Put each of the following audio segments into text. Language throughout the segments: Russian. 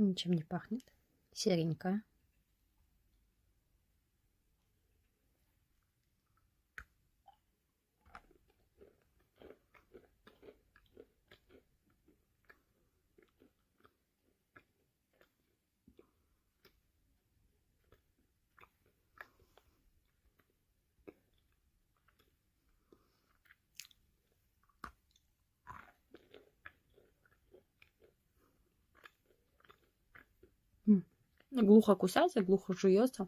Ничем не пахнет. Серенькая. Глухо кусается, глухо жуется.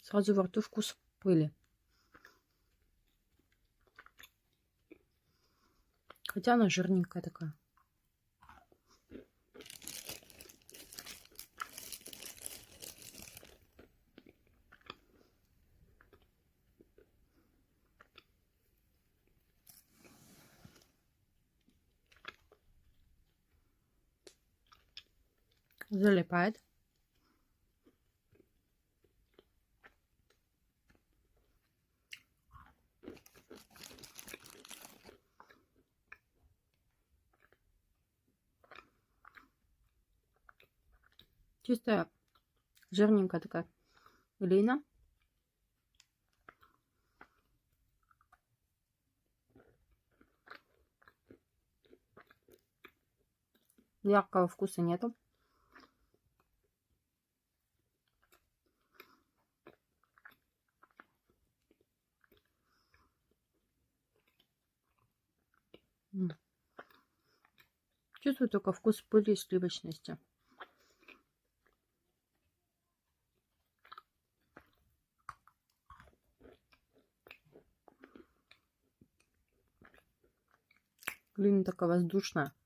Сразу во рту вкус пыли. Хотя она жирненькая такая. Залипает. Чистая, жирненькая такая глина. Яркого вкуса нету. Чувствую только вкус пыли и сливочности. Глина такая воздушная.